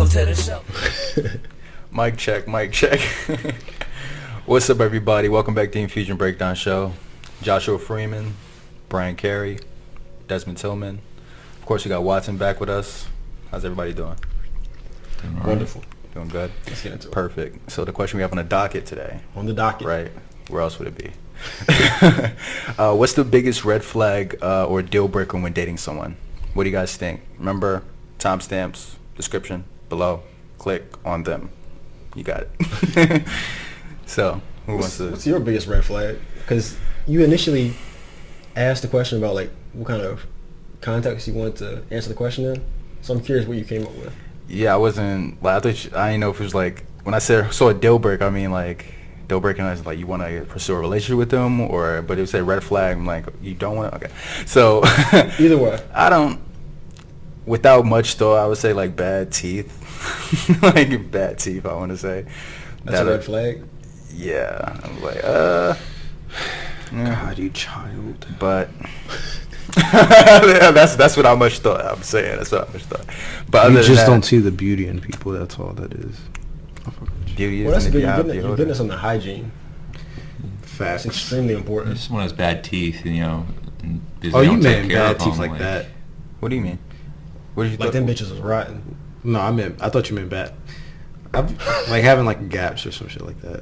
Welcome to the show. Mic check, mic check. What's up, everybody? Welcome back to the Infusion Breakdown Show. Joshua Freeman, Bryan Carey, Desmond Tillman. Of course, we got Watson back with us. How's everybody doing? Right. Wonderful. Doing good? Let's get into it. Perfect. So the question we have on the docket today. On the docket. Right. Where else would it be? What's the biggest red flag or deal breaker when dating someone? What do you guys think? Remember, timestamps, description below. Click on them. You got it. So, who wants to? What's your biggest red flag? Because you initially asked the question about like what kind of context you wanted to answer the question in. So I'm curious what you came up with. Yeah, I wasn't. Like, I didn't know if it was like when I saw a deal breaker. I mean like deal breaker is like you want to pursue a relationship with them, or but it said red flag. I'm like you don't want to. Okay, so Either way, I don't. Without much thought, I would say like bad teeth. Like bad teeth, I want to say. that's a red flag. Yeah, I'm like, God, you child. But that's what I much thought. I'm saying that's what I much thought. But You other just than don't see the beauty in people. That's all that is. beauty. Well, that's isn't good. if You're have getting us on the hygiene. Facts. It's extremely important. Just one has bad teeth, and, you know. And Oh, they you don't take meant care bad of teeth them, like that? What do you mean? What did you Like them bitches was rotten. No, I thought you meant bad. Like having like gaps or some shit like that.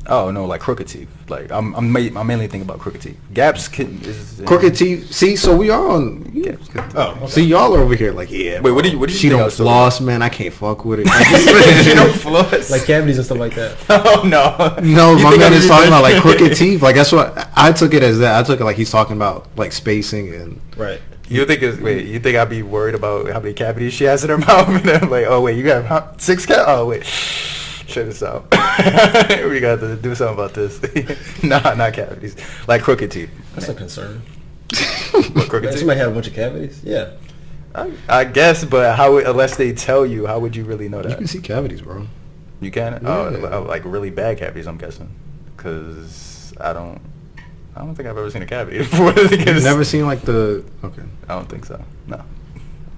Oh no, like crooked teeth. Like I'm mainly thinking about crooked teeth. Gaps is Crooked teeth. See, so we all on. Gaps. Oh, okay. See, y'all are over here like, yeah. Wait, what did you She think I don't was floss, man. I can't fuck with it. You don't floss. Like cavities and stuff like that. Oh no. No, You my think man I'm is talking even- about like crooked teeth. Like that's what I took it as. That I took it like he's talking about like spacing and. Right. You think I'd be worried about how many cavities she has in her mouth? And I'm like, oh wait, you got 6 cavities? Oh wait, shut this out. We got to do something about this. Nah, not cavities. Like crooked teeth. That's a concern. What, crooked teeth? Somebody had a bunch of cavities. Yeah. I guess, but unless they tell you, how would you really know You that? can see cavities, bro. You can? Yeah. Oh, like really bad cavities, I'm guessing. Because I don't think I've ever seen a cavity before. You've never seen like the. Okay. I don't think so. No.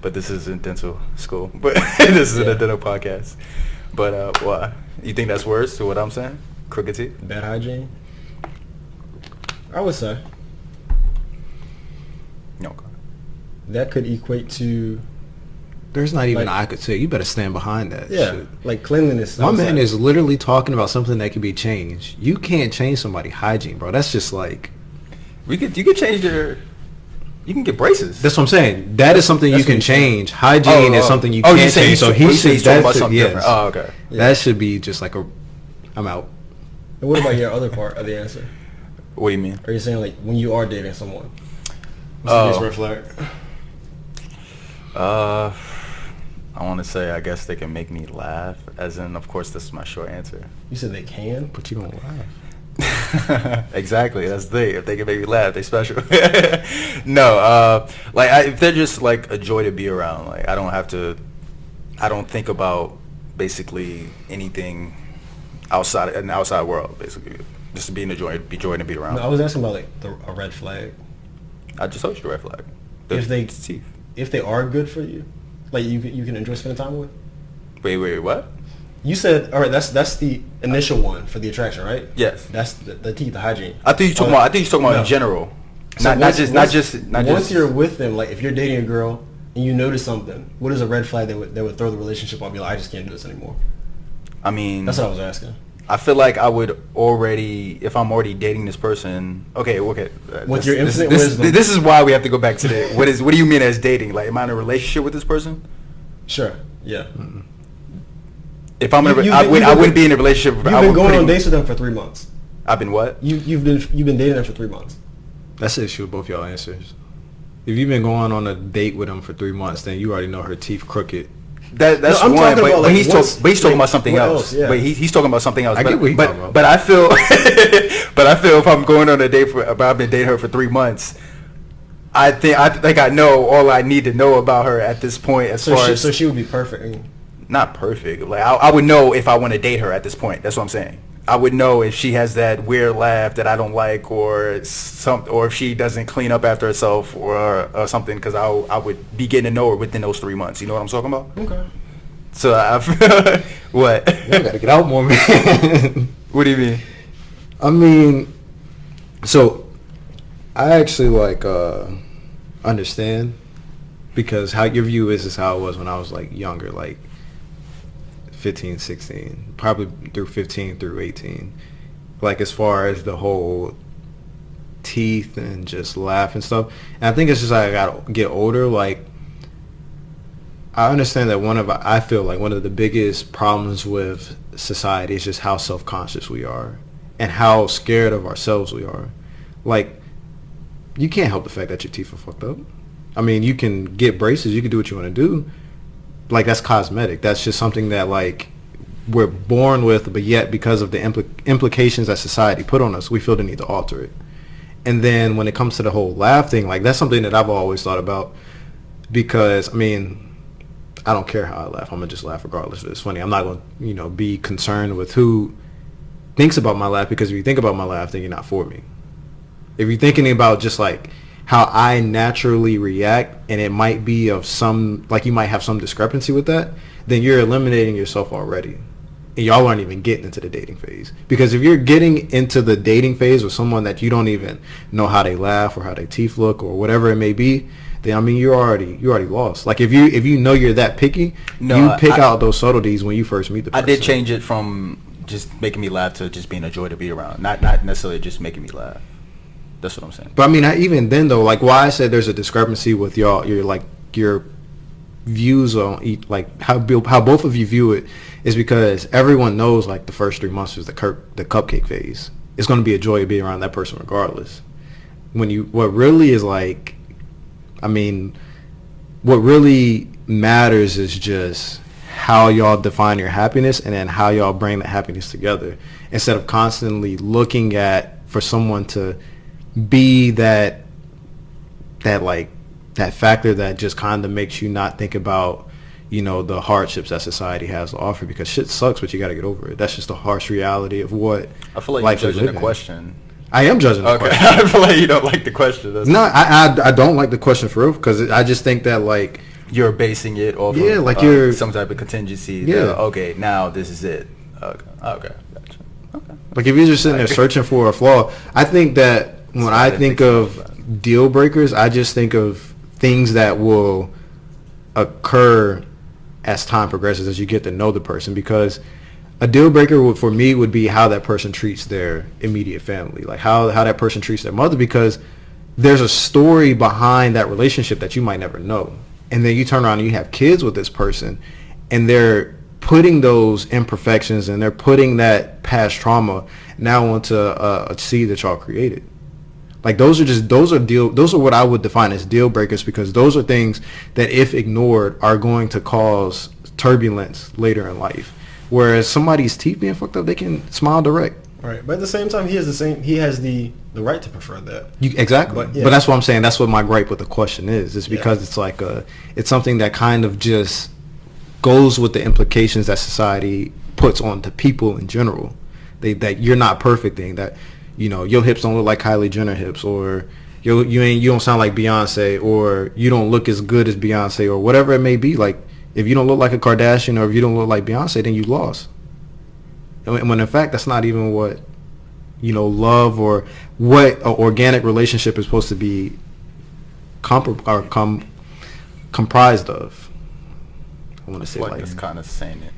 But this is in dental school. But this is in a dental podcast. But why? You think that's worse to what I'm saying? Crooked teeth? Bad hygiene. I would say No. that could equate to There's not even Like- I could say. You better stand behind that. Shit. like cleanliness. My man outside. is literally talking about something that can be changed. You can't change somebody's hygiene, bro. That's just like. You could change you can get braces. That's what I'm saying. That is something you That's can what you're saying. change. Hygiene is something you you're can't saying change. So he's he's talking about something yes. different. Oh, okay. That should be just like a. I'm out. And what about your other part of the answer? What do you mean? Are you saying like when you are dating someone? Oh. What's the biggest red flag? I want to say I guess they can make me laugh. As in, of course, this is my short answer. You said they can. But you don't laugh. Exactly, that's the thing. If they can make me laugh, they special. No, if they're just like a joy to be around. Like I don't think about basically anything outside in the outside world. Basically, just to be a joy to be around. No, I was asking about like a red flag. I just told you the red flag. If they are good for you, like you can enjoy spending time with. Wait, what? You said all right. That's the initial one for the attraction, right? Yes. That's the teeth, the hygiene. I think you're talking about in general. So not once just. you're with them, like if you're dating a girl and you notice something, what is a red flag that would throw the relationship off? Be like, I just can't do this anymore. I mean, That's what I was asking. I feel like I would already, if I'm already dating this person. Okay. With your infinite wisdom. This is why we have to go back to the. What do you mean as dating? Like, am I in a relationship with this person? Sure. Yeah. Mm-mm. If I'm You- I wouldn't be in a relationship. You've been going on dates with them for 3 months. I've been what? You've been dating them for 3 months. That's the issue with both y'all answers. If you've been going on a date with them for 3 months, then you already know her teeth crooked. That's No, I'm one, talking but, about, but like, he's what's- talking about something what else. else? Yeah. But he's talking about something else. I get what he's talking about. But I feel, but I feel if I'm going on a date but I've been dating her for 3 months, I think I know all I need to know about her at this point. So she would be perfect. Not perfect. Like I would know if I want to date her at this point. That's what I'm saying. I would know if she has that weird laugh that I don't like, or if she doesn't clean up after herself, or something. Because I would be getting to know her within those 3 months. You know what I'm talking about? Okay. So what? You gotta get out more, man. What do you mean? I mean, so I actually like understand, because how your view is how it was when I was like younger, like 15, 16, probably through 15 through 18. Like as far as the whole teeth and just laugh and stuff. And I think it's just like I gotta get older. Like I understand that I feel like one of the biggest problems with society is just how self-conscious we are and how scared of ourselves we are. Like, you can't help the fact that your teeth are fucked up. I mean, you can get braces, you can do what you want to do. Like, that's cosmetic. That's just something that, like, we're born with, but yet because of the implications that society put on us, we feel the need to alter it. And then when it comes to the whole laugh thing, like, that's something that I've always thought about, because, I mean, I don't care how I laugh. I'm going to just laugh regardless if it's funny. I'm not going to, be concerned with who thinks about my laugh, because if you think about my laugh, then you're not for me. If you're thinking about just like how I naturally react, and it might be of some, like you might have some discrepancy with that, then you're eliminating yourself already. And y'all aren't even getting into the dating phase. Because if you're getting into the dating phase with someone that you don't even know how they laugh or how their teeth look or whatever it may be, then I mean you already lost. Like if you know you're that picky, you pick out those subtleties when you first meet the person. I did change it from just making me laugh to just being a joy to be around. Not necessarily just making me laugh. That's what I'm saying. But I mean, even then though, like why I said there's a discrepancy with your views on like how both of you view it is because everyone knows like the first 3 months is the cupcake phase. It's going to be a joy to be around that person regardless. What really is like, I mean, what really matters is just how y'all define your happiness and then how y'all bring the happiness together, instead of constantly looking for someone to be that factor that just kind of makes you not think about, the hardships that society has to offer, because shit sucks, but you got to get over it. That's just the harsh reality of what I feel like life you're is judging the living. question. I am judging the question. I feel like you don't like the question. No, I don't like the question for real, because I just think that like you're basing it off of like you're some type of contingency. Yeah. Okay, now this is it. Okay, gotcha. Okay. Like if you're just sitting there searching for a flaw, I think that when I think of deal breakers, I just think of things that will occur as time progresses, as you get to know the person, because a deal breaker for me would be how that person treats their immediate family, like how that person treats their mother, because there's a story behind that relationship that you might never know. And then you turn around and you have kids with this person, and they're putting those imperfections and they're putting that past trauma now onto a seed that y'all created. Like those are what I would define as deal breakers, because those are things that if ignored are going to cause turbulence later in life. Whereas somebody's teeth being fucked up, they can smile direct. Right, but at the same time, he has the right to prefer that. Exactly. But that's what I'm saying. That's what my gripe with the question is. It's because it's like it's something that kind of just goes with the implications that society puts onto people in general. That you're not perfect thing. That your hips don't look like Kylie Jenner hips, or you don't sound like Beyonce, or you don't look as good as Beyonce, or whatever it may be. Like if you don't look like a Kardashian, or if you don't look like Beyonce, then you lost. And when in fact that's not even what love or what an organic relationship is supposed to be comprised of. I want to say like it's kind of saying it.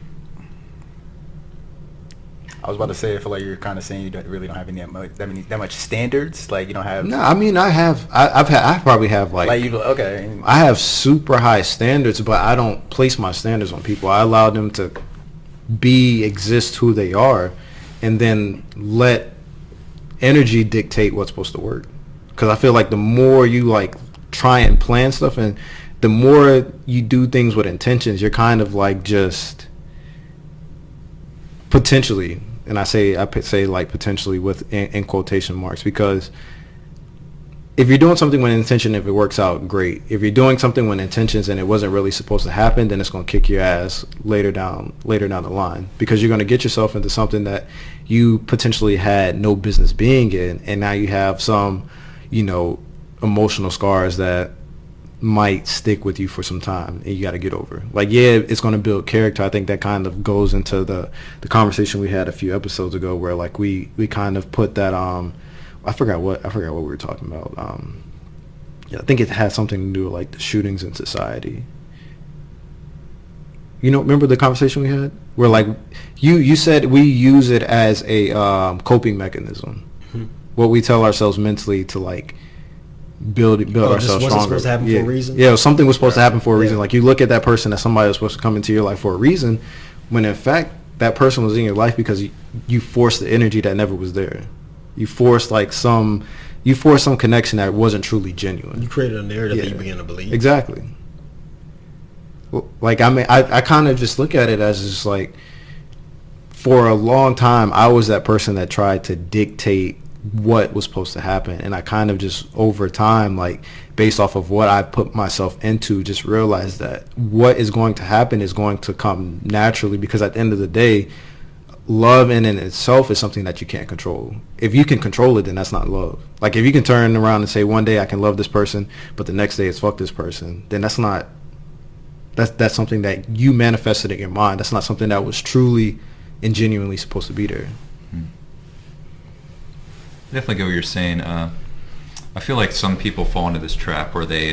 I was about to say, I feel like you're kind of saying you really don't have that much standards. Like you don't have. No, I mean I probably have like you okay. I have super high standards, but I don't place my standards on people. I allow them to exist who they are, and then let energy dictate what's supposed to work. Because I feel like the more you like try and plan stuff, and the more you do things with intentions, you're kind of like just potentially, and I say like potentially with in quotation marks, because if you're doing something with intention, if it works out, great. If you're doing something with intentions and it wasn't really supposed to happen, then it's going to kick your ass later down the line, because you're going to get yourself into something that you potentially had no business being in, and now you have some, emotional scars that might stick with you for some time and you got to get over. Like, yeah, it's going to build character. I think that kind of goes into the conversation we had a few episodes ago where like we kind of put that I forgot what we were talking about. Yeah, I think it had something to do with like the shootings in society. You know, remember the conversation we had where like you said we use it as a coping mechanism. Mm-hmm. What we tell ourselves mentally to like build ourselves stronger. Supposed to happen for a reason? Yeah, something was supposed to happen for a reason. Like you look at that person as somebody was supposed to come into your life for a reason, when in fact that person was in your life because you forced the energy that never was there. You forced some connection that wasn't truly genuine. You created a narrative that you began to believe. Exactly. Like I mean, I kind of just look at it as just like, for a long time I was that person that tried to dictate what was supposed to happen, and I kind of just over time, like based off of what I put myself into, just realized that what is going to happen is going to come naturally, because at the end of the day, love in itself is something that you can't control. If you can control it, then that's not love. Like if you can turn around and say one day I can love this person, but the next day it's fuck this person, then that's something that you manifested in your mind. That's not something that was truly and genuinely supposed to be there. Definitely get what you're saying. I feel like some people fall into this trap where they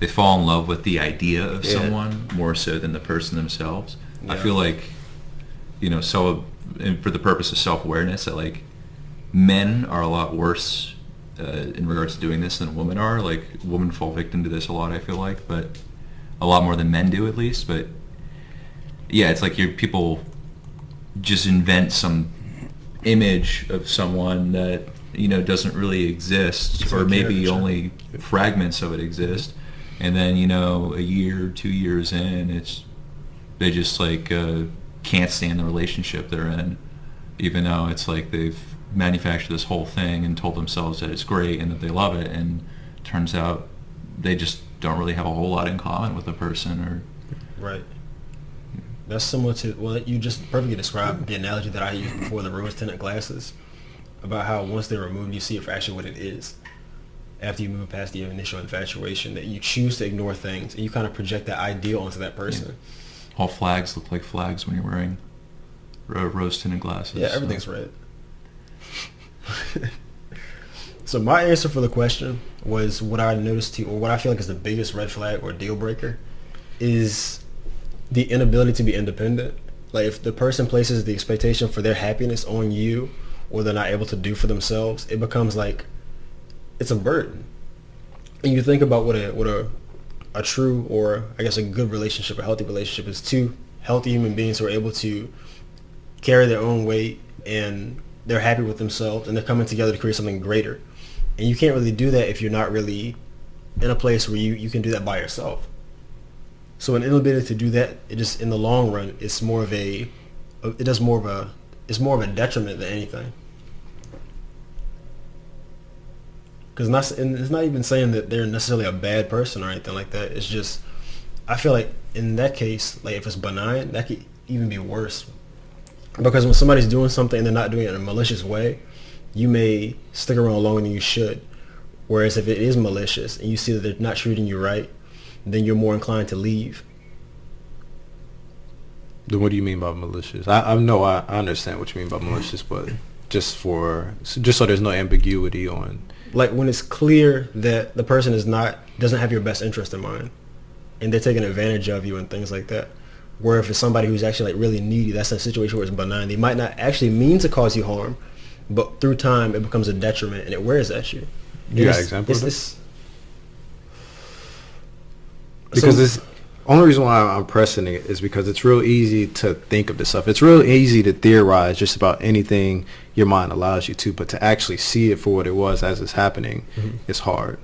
fall in love with the idea of someone more so than the person themselves. Yeah. I feel like, and for the purpose of self-awareness, that like men are a lot worse in regards to doing this than women are. Like women fall victim to this a lot, I feel like, but a lot more than men do at least. But yeah, it's like people just invent some image of someone that doesn't really exist, or maybe only fragments of it exist, and then a year, 2 years in, they just like can't stand the relationship they're in, even though it's like they've manufactured this whole thing and told themselves that it's great and that they love it, and turns out they just don't really have a whole lot in common with the person. Or right. That's similar to, well, you just perfectly described the analogy that I used before, the rose-tinted glasses, about how once they're removed, you see it for actually what it is. After you move past the initial infatuation, that you choose to ignore things, and you kind of project that ideal onto that person. Yeah. All flags look like flags when you're wearing rose-tinted glasses. Yeah, everything's red. So my answer for the question was, what I noticed or what I feel like is the biggest red flag or deal breaker is the inability to be independent. Like if the person places the expectation for their happiness on you, or they're not able to do for themselves, it becomes like it's a burden. And you think about what a true, or I guess a good relationship, a healthy relationship, is two healthy human beings who are able to carry their own weight and they're happy with themselves and they're coming together to create something greater. And you can't really do that if you're not really in a place where you can do that by yourself. So an inability to do that, it just in the long run, it's more of a detriment than anything. Because it's not even saying that they're necessarily a bad person or anything like that. It's just, I feel like in that case, like if it's benign, that could even be worse. Because when somebody's doing something and they're not doing it in a malicious way, you may stick around longer than you should. Whereas if it is malicious and you see that they're not treating you right, then you're more inclined to leave. Then what do you mean by malicious? I know I understand what you mean by malicious, but just so there's no ambiguity on. Like when it's clear that the person doesn't have your best interest in mind, and they're taking advantage of you and things like that. Where if it's somebody who's actually like really needy, that's a situation where it's benign. They might not actually mean to cause you harm, but through time it becomes a detriment and it wears at you. You got examples of this? Because it's only reason why I'm pressing it is because it's real easy to think of this stuff. It's real easy to theorize just about anything your mind allows you to, but to actually see it for what it was as it's happening, it's hard.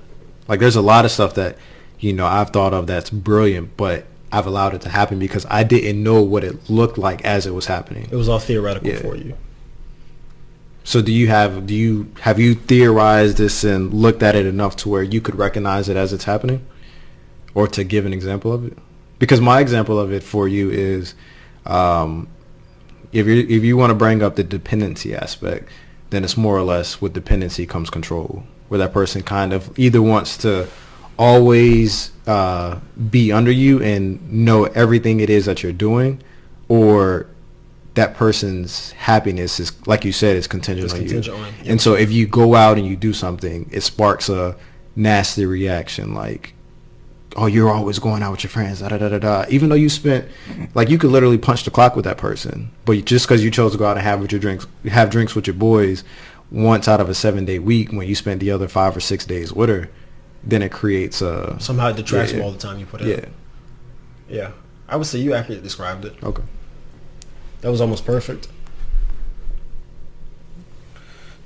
Like there's a lot of stuff that I've thought of that's brilliant, but I've allowed it to happen because I didn't know what it looked like as it was happening. It was all theoretical for you. So have you theorized this and looked at it enough to where you could recognize it as it's happening? Or to give an example of it? Because my example of it for you is, if you want to bring up the dependency aspect, then it's more or less with dependency comes control, where that person kind of either wants to always be under you and know everything it is that you're doing, or that person's happiness is, like you said, is contingent on you. And so if you go out and you do something, it sparks a nasty reaction, like, oh, you're always going out with your friends, da da da da da. Even though you spent, like, you could literally punch the clock with that person, but just because you chose to go out and have drinks with your boys once out of a 7-day week, when you spent the other 5 or 6 days with her, then it creates a somehow it detracts from all the time you put in. Yeah. I would say you accurately described it. Okay. That was almost perfect.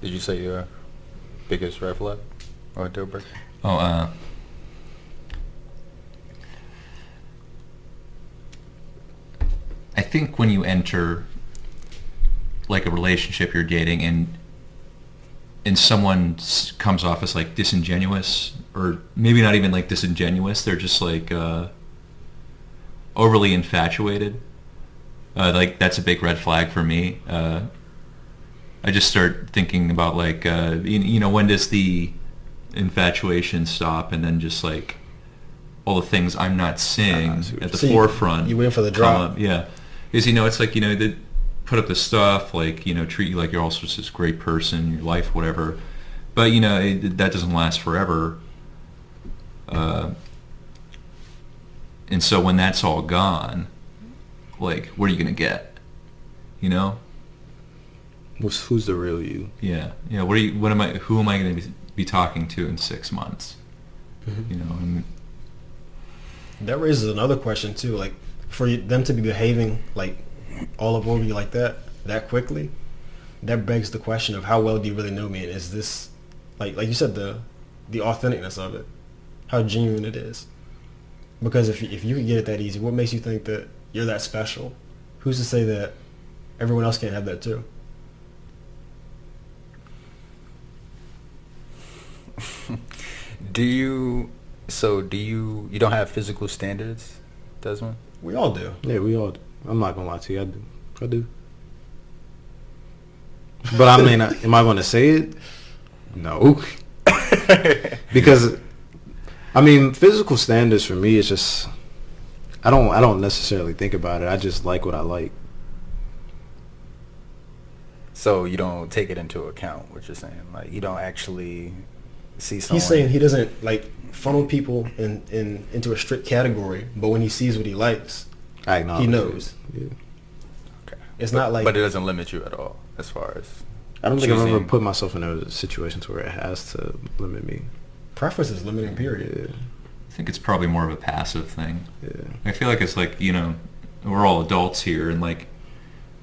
Did you say your biggest red flag or deal breaker? I think when you enter like a relationship you're dating and someone comes off as like disingenuous, or maybe not even like disingenuous, they're just like overly infatuated. Like that's a big red flag for me. I just start thinking about like when does the infatuation stop, and then just like all the things I'm not seeing at the forefront. You waiting for the drop. Yeah, because it's like they put up the stuff, like treat you like you're also just this great person, your life, whatever. But that doesn't last forever. And so when that's all gone, like, what are you gonna get? Who's the real you? Yeah. Who am I gonna be talking to in 6 months? And that raises another question too. Like, for them to be behaving like all over you like that quickly, that begs the question of how well do you really know me, and is this like you said, the authenticness of it, how genuine it is. Because if you can get it that easy, what makes you think that you're that special? Who's to say that everyone else can't have that too? You don't have physical standards, Desmond? We all do. Yeah, we all do. I'm not gonna lie to you, I do. But I mean, am I gonna say it? No. Because I mean, physical standards for me is just, I don't necessarily think about it. I just like what I like. So you don't take it into account, what you're saying? Like, you don't actually see someone. He's saying he doesn't like funnel people into a strict category, but when he sees what he likes, he knows. Yeah. Okay. It's not like, but it doesn't limit you at all, as far as. I don't think I've ever put myself in those situations where it has to limit me. Preference is limiting, period. Yeah. I think it's probably more of a passive thing. Yeah. I feel like it's like, we're all adults here, and like,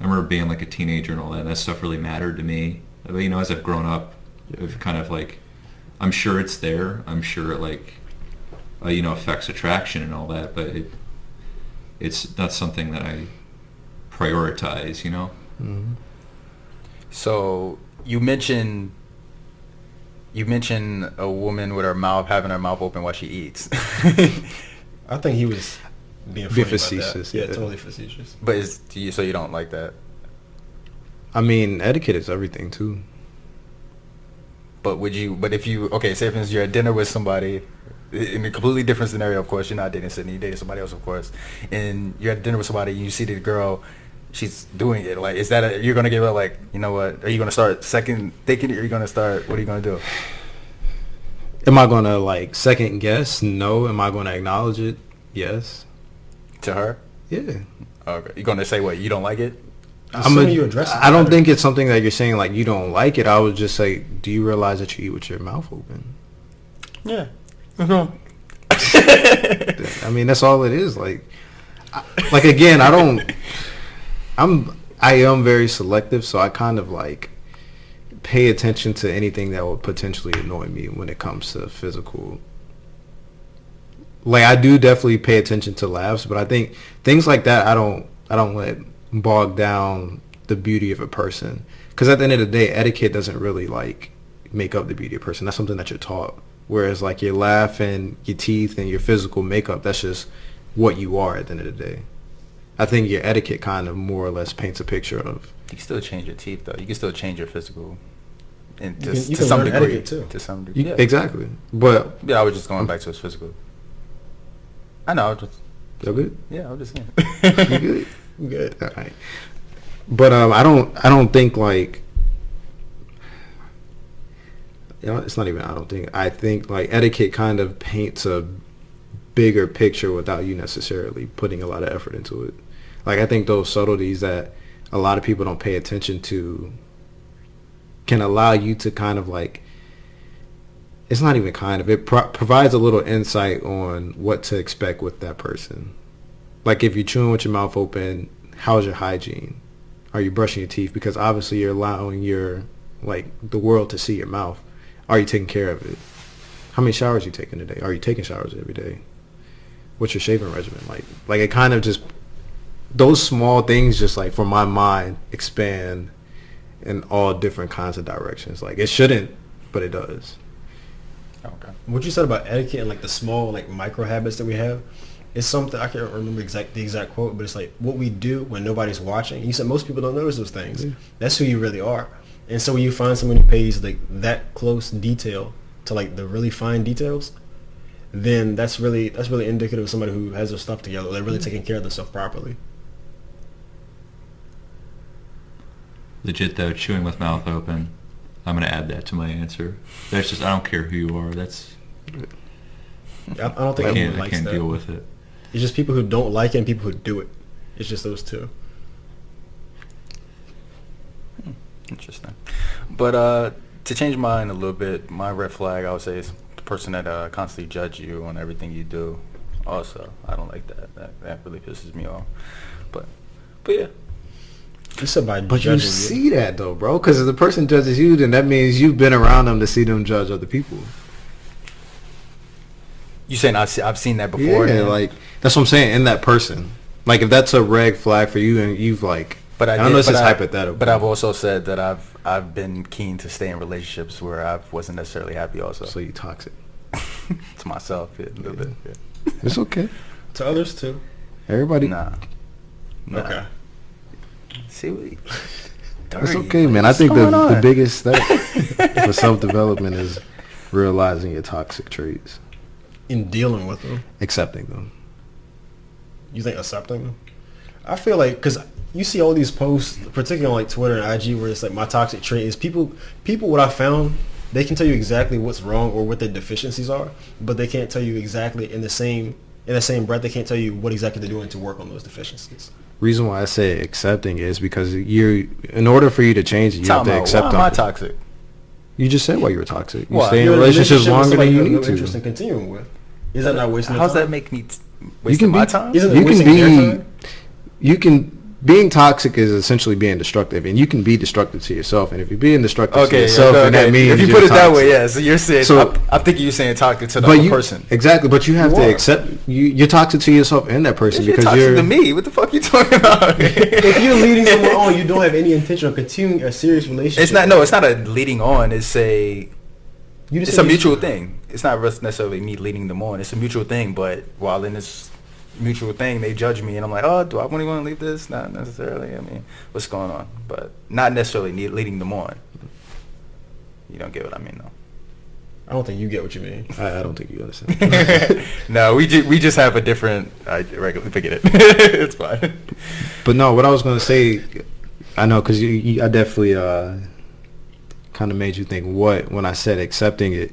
I remember being like a teenager and all that, and that stuff really mattered to me. But, as I've grown up, I've kind of like, I'm sure it's there. I'm sure it like, affects attraction and all that, but it's not something that I prioritize, Mm-hmm. So you mentioned a woman with having her mouth open while she eats. I think he was being funny facetious. About that. Yeah, totally facetious. But so you don't like that? I mean, etiquette is everything too. But if you, okay, say for instance you're at dinner with somebody, in a completely different scenario, of course, you're not dating Sydney, you're dating somebody else, of course, and you're at dinner with somebody and you see the girl, she's doing it, like, is that you're going to give her, like, you know what, are you going to start second thinking, or are you going to start, what are you going to do? Am I going to, like, second guess? No. Am I going to acknowledge it? Yes. To her? Yeah. Okay. You're going to say what, you don't like it? You address it. I don't think it's something that you're saying, like, you don't like it. I would just say, do you realize that you eat with your mouth open? Yeah. Mm-hmm. I mean, that's all it is. Like again, I am very selective, so I kind of like pay attention to anything that would potentially annoy me when it comes to physical. Like, I do definitely pay attention to laughs, but I think things like that I don't let bog down the beauty of a person, because at the end of the day, etiquette doesn't really like make up the beauty of a person. That's something that you're taught. Whereas like your laugh and your teeth and your physical makeup, that's just what you are at the end of the day. I think your etiquette kind of more or less paints a picture of. You can still change your teeth though. You can still change your physical And You to can some learn degree, etiquette, too. to some degree. Yeah. Exactly. But Yeah, I was just going back to his physical. I know. I was just, you good? yeah, I was just saying. You good? Good. All right. But I don't think like, it's not even I don't think. I think like etiquette kind of paints a bigger picture without you necessarily putting a lot of effort into it. Like I think those subtleties that a lot of people don't pay attention to can allow you to kind of like, it's not even kind of, it provides a little insight on what to expect with that person. Like if you're chewing with your mouth open, how's your hygiene? Are you brushing your teeth? Because obviously you're allowing the world to see your mouth. Are you taking care of it? How many showers are you taking a day? Are you taking showers every day? What's your shaving regimen like? Like it kind of just, those small things just like for my mind expand in all different kinds of directions. Like it shouldn't, but it does. Okay. What you said about etiquette and like the small like micro habits that we have is something I can't remember the exact quote, but it's like what we do when nobody's watching. You said most people don't notice those things. Yeah. That's who you really are. And so when you find someone who pays like that close detail to like the really fine details, then that's really indicative of somebody who has their stuff together. They're really taking care of themselves properly. Legit though, chewing with mouth open. I'm gonna add that to my answer. That's just, I don't care who you are. That's, I don't think anyone likes I can't that. deal with it. It's just people who don't like it and people who do it. It's just those two. Interesting. But to change mine a little bit, my red flag I would say is the person that constantly judge you on everything you do. Also, I don't like that. That really pisses me off. But yeah. It's about But you judging see that though, bro, because if the person judges you, then that means you've been around them to see them judge other people. You saying I've seen that before? Yeah, like that's what I'm saying. In that person, like if that's a red flag for you, and you've like, I know this is hypothetical, but I've also said that I've been keen to stay in relationships where I wasn't necessarily happy. Also, so you toxic to myself, yeah, a little bit. Yeah. It's okay. To others too. Everybody. Nah. Okay. See what? It's okay, man. I think the biggest step for self-development is realizing your toxic traits. In dealing with them. Accepting them. You think accepting them? I feel like, because you see all these posts, particularly on like Twitter and IG, where it's like my toxic trait is people what I found, they can tell you exactly what's wrong or what their deficiencies are, but they can't tell you exactly in the same breath, they can't tell you what exactly they're doing to work on those deficiencies. Reason why I say accepting is because in order for you to change it, you have to accept them. Why am I toxic? You just said why you were toxic. You Why? stay in relationships longer than you need no to. interest in continuing with. Is that not wasting? How's time? that make me wasting my time? Isn't it You wasting can their time? you can. Being toxic is essentially being destructive, and you can be destructive to yourself. And if you're being destructive to yourself, then that means if you put it that way, yeah. So you're saying, I'm thinking you're saying toxic to the other person. Exactly, but you have to accept you're toxic to yourself and that person You're because toxic to me. What the fuck are you talking about? If you're leading someone on, you don't have any intention of continuing a serious relationship. It's not a leading on. It's a mutual thing. It's not necessarily me leading them on. It's a mutual thing. But while in this mutual thing, they judge me, and I'm like, oh, do I really want to leave this? Not necessarily. I mean, what's going on? But not necessarily leading them on. You don't get what I mean, though. I don't think you get what you mean. I don't think you understand. No, we just have a different. I regularly forget it. It's fine. But no, what I was gonna say, I know because I definitely kind of made you think what when I said accepting it.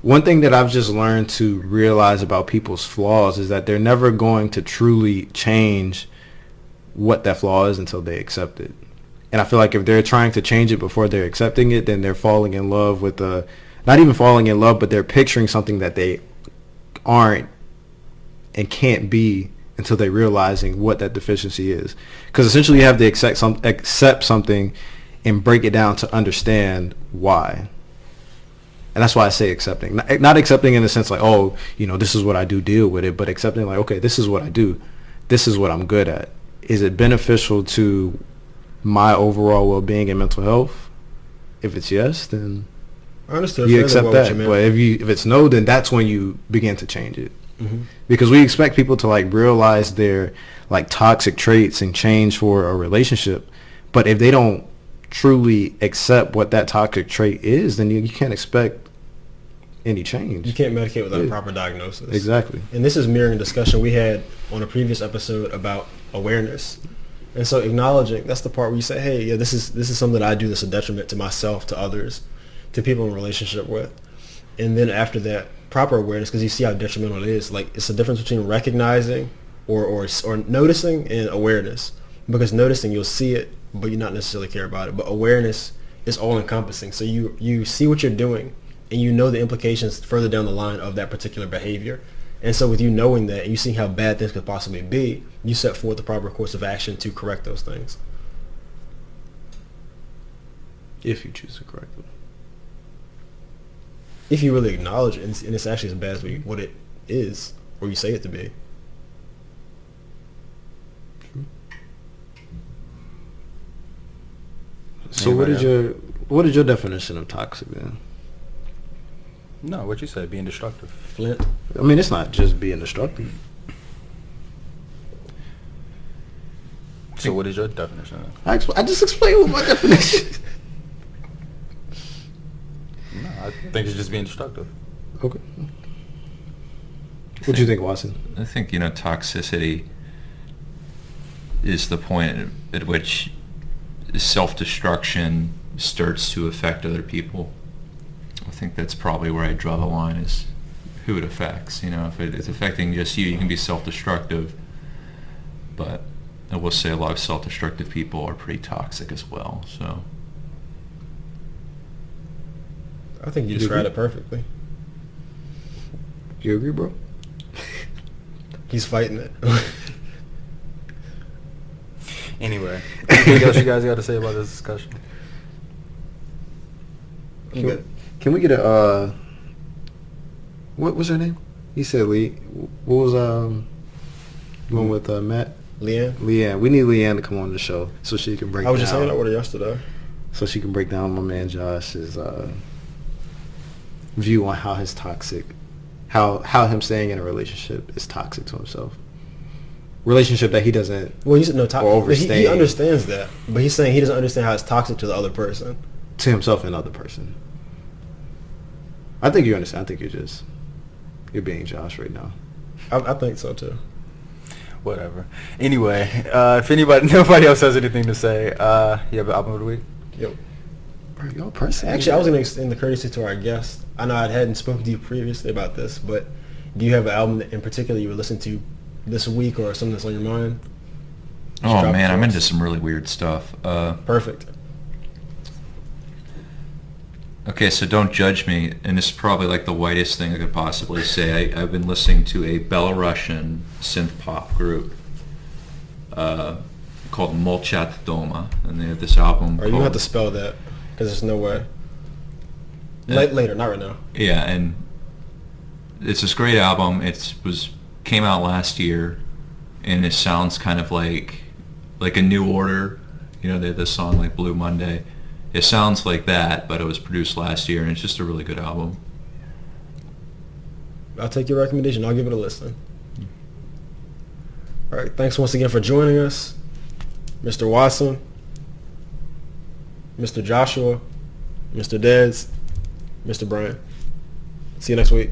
One thing that I've just learned to realize about people's flaws is that they're never going to truly change what that flaw is until they accept it. And I feel like if they're trying to change it before they're accepting it, then they're falling in love with not even falling in love, but they're picturing something that they aren't and can't be until they're realizing what that deficiency is. Because essentially you have to accept something and break it down to understand why. And that's why I say accepting. Not accepting in the sense like, oh, this is what I do, deal with it, but accepting like, okay, this is what I do. This is what I'm good at. Is it beneficial to my overall well-being and mental health? If it's yes, then I understand. you accept that. But if it's no, then that's when you begin to change it. Mm-hmm. Because we expect people to like realize their like toxic traits and change for a relationship. But if they don't truly accept what that toxic trait is, then you can't expect any change. You can't medicate without a proper diagnosis. Exactly. And this is mirroring a discussion we had on a previous episode about awareness. And so acknowledging, that's the part where you say, hey, yeah, this is something that I do that's a detriment to myself, to others, to people I'm in a relationship with. And then after that, proper awareness, because you see how detrimental it is. Like, it's the difference between recognizing or noticing and awareness. Because noticing, you'll see it, but you not necessarily care about it. But awareness is all encompassing. So you see what you're doing, and you know the implications further down the line of that particular behavior. And so with you knowing that and you seeing how bad things could possibly be, you set forth the proper course of action to correct those things. If you choose to correct them. If you really acknowledge it, and it's actually as bad as what it is, or you say it to be. So what is your definition of toxic then? No, what you said, being destructive. Flint? I mean, it's not just being destructive. So what is your definition of I just explained what my definition is. No, I think it's just being destructive. Okay. What do you think, Watson? I think, toxicity is the point at which self-destruction starts to affect other people. I think that's probably where I draw the line, is who it affects. If it's affecting just you can be self-destructive, but I will say a lot of self-destructive people are pretty toxic as well. So I think you described it perfectly. Do you agree, bro? He's fighting it. Anyway, anything else you guys got to say about this discussion? Can we get a what was her name? He said Lee. What was one with Matt? Leanne. We need Leanne to come on the show so she can break. I was just hanging out with her yesterday. So she can break down my man Josh's view on how his toxic, how him staying in a relationship is toxic to himself. Relationship that he doesn't. Well, he's no toxic. Overstaying. He understands that, but he's saying he doesn't understand how it's toxic to the other person. To himself and other person. I think you understand. I think you're being Josh right now. I think so too. Whatever. Anyway, if nobody else has anything to say, you have an album of the week? Yep. Bro, y'all pressing. Actually, I was going to extend the courtesy to our guest. I know I hadn't spoken to you previously about this, but do you have an album in particular you would listen to this week, or something that's on your mind? Oh man, I'm into some really weird stuff. Perfect. Okay, so don't judge me, and this is probably like the whitest thing I could possibly say. I've been listening to a Belarusian synth pop group called Molchat Doma, and they have this album. You have to spell that, because there's no way. Later, not right now. Yeah, and it's this great album. Came out last year, and it sounds kind of like a New Order. They have this song like Blue Monday. It sounds like that, but it was produced last year, and it's just a really good album. I'll take your recommendation. I'll give it a listen. All right. Thanks once again for joining us, Mr. Watson, Mr. Joshua, Mr. Dez, Mr. Bryan. See you next week.